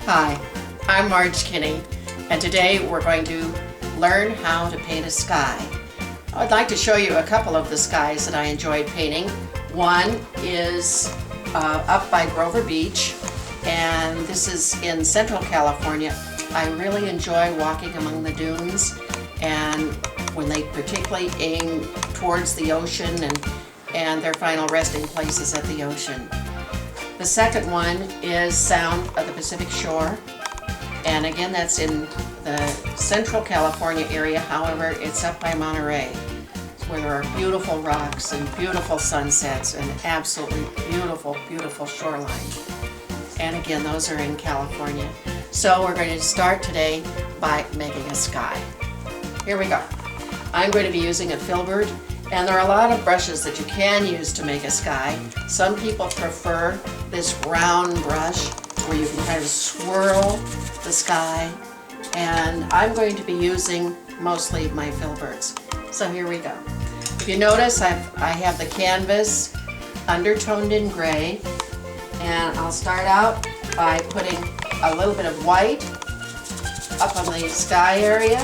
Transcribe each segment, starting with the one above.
Hi, I'm Marge Kinney, and today we're going to learn how to paint a sky. I'd like to show you a couple of the skies that I enjoyed painting. One is up by Grover Beach, and this is in Central California. I really enjoy walking among the dunes, and when they particularly aim towards the ocean and their final resting place is at the ocean. The second one is Sound of the Pacific Shore, and again that's in the Central California area. However, it's up by Monterey, where there are beautiful rocks and beautiful sunsets and absolutely beautiful, beautiful shoreline. And again, those are in California. So we're going to start today by making a sky. Here we go. I'm going to be using a filbert, and there are a lot of brushes that you can use to make a sky. Some people prefer this round brush where you can kind of swirl the sky, and I'm going to be using mostly my filberts. So here we go. If you notice, I have the canvas undertoned in gray, and I'll start out by putting a little bit of white up on the sky area,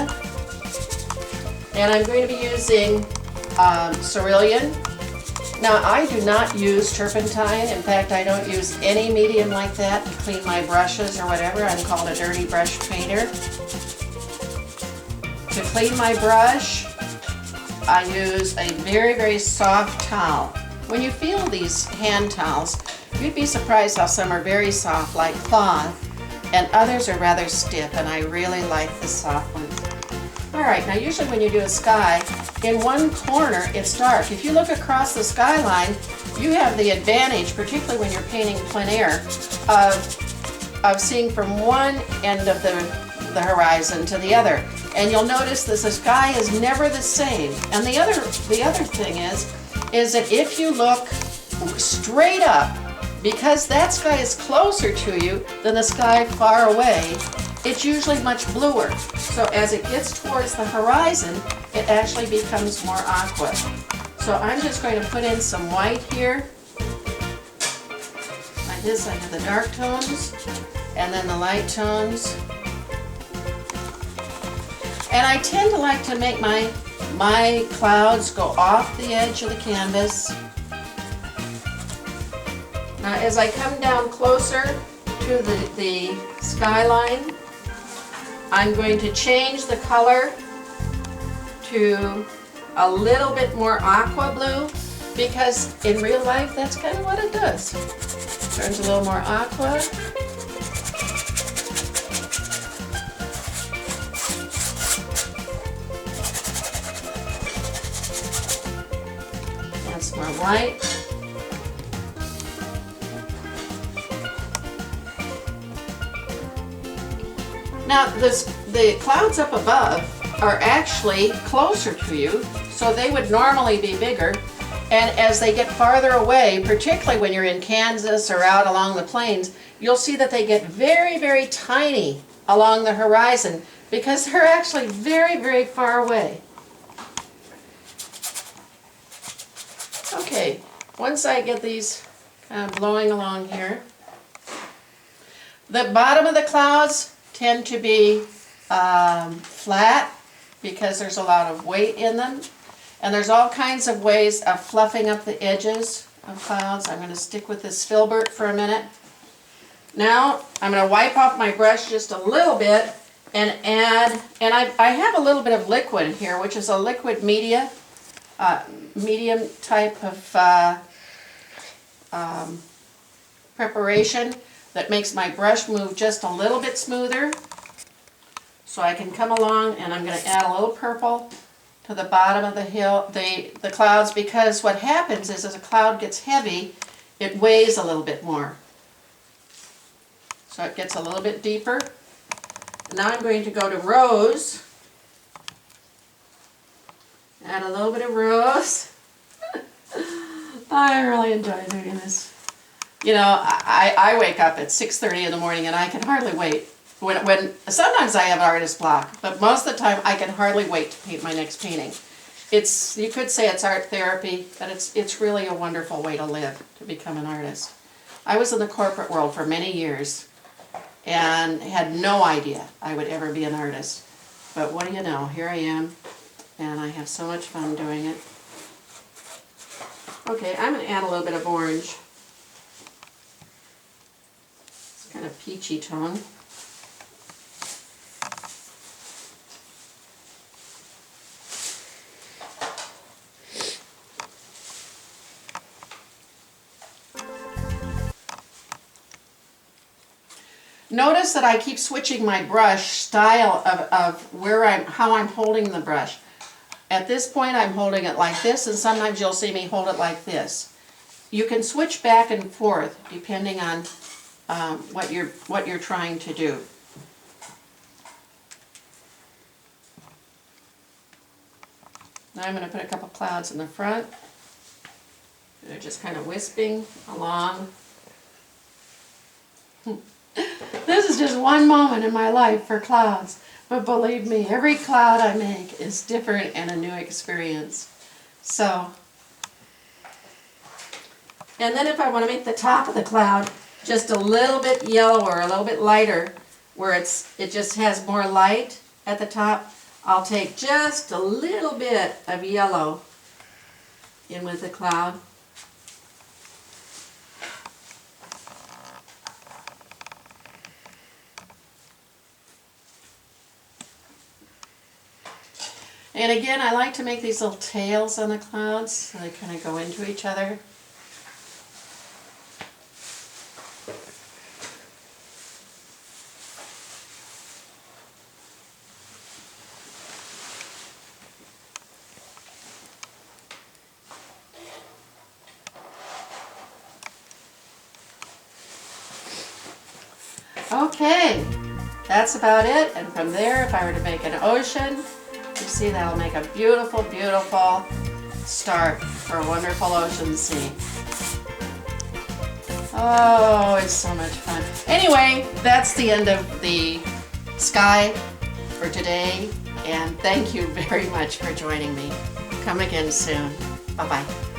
and I'm going to be using cerulean. Now, I do not use turpentine. In fact, I don't use any medium like that to clean my brushes or whatever. I'm called a dirty brush painter. To clean my brush, I use a very, very soft towel. When you feel these hand towels, you'd be surprised how some are very soft, like cloth, and others are rather stiff, and I really like the soft ones. Alright, now usually when you do a sky, in one corner it's dark. If you look across the skyline, you have the advantage, particularly when you're painting plein air, of seeing from one end of the horizon to the other. And you'll notice that the sky is never the same. And the other thing is that if you look straight up, because that sky is closer to you than the sky far away, it's usually much bluer. So as it gets towards the horizon, it actually becomes more aqua. So I'm just going to put in some white here. Like this, I have the dark tones and then the light tones. And I tend to like to make my clouds go off the edge of the canvas. Now as I come down closer to the skyline, I'm going to change the color to a little bit more aqua blue, because in real life that's kind of what it does. Turns a little more aqua. And some more white. Now the clouds up above are actually closer to you, so they would normally be bigger. And as they get farther away, particularly when you're in Kansas or out along the plains, you'll see that they get very, very tiny along the horizon because they're actually very, very far away. Okay, once I get these kind of blowing along here, the bottom of the clouds tend to be flat because there's a lot of weight in them, and there's all kinds of ways of fluffing up the edges of clouds. I'm going to stick with this filbert for a minute. Now I'm going to wipe off my brush just a little bit and add, and I have a little bit of liquid here, which is a liquid medium type of preparation that makes my brush move just a little bit smoother. So I can come along and I'm going to add a little purple to the bottom of the clouds, because what happens is as a cloud gets heavy, it weighs a little bit more. So it gets a little bit deeper. Now I'm going to go to rose. Add a little bit of rose. I really enjoy doing this. You know, I wake up at 6:30 in the morning and I can hardly wait. When sometimes I have artist block, but most of the time I can hardly wait to paint my next painting. You could say it's art therapy, but it's really a wonderful way to live, to become an artist. I was in the corporate world for many years, and had no idea I would ever be an artist. But what do you know, here I am, and I have so much fun doing it. Okay, I'm going to add a little bit of orange. It's kind of peachy tone. Notice that I keep switching my brush style of how I'm holding the brush. At this point I'm holding it like this, and sometimes you'll see me hold it like this. You can switch back and forth depending on what you're trying to do. Now I'm going to put a couple clouds in the front. They're just kind of wisping along. This is just one moment in my life for clouds, but believe me, every cloud I make is different and a new experience. So, and then if I want to make the top of the cloud just a little bit yellower, a little bit lighter, where it just has more light at the top, I'll take just a little bit of yellow in with the cloud. And again, I like to make these little tails on the clouds so they kind of go into each other. Okay, that's about it. And from there, if I were to make an ocean, you see that'll make a beautiful, beautiful start for a wonderful ocean scene. Oh, it's so much fun. Anyway, that's the end of the sky for today, and thank you very much for joining me. Come again soon. Bye-bye.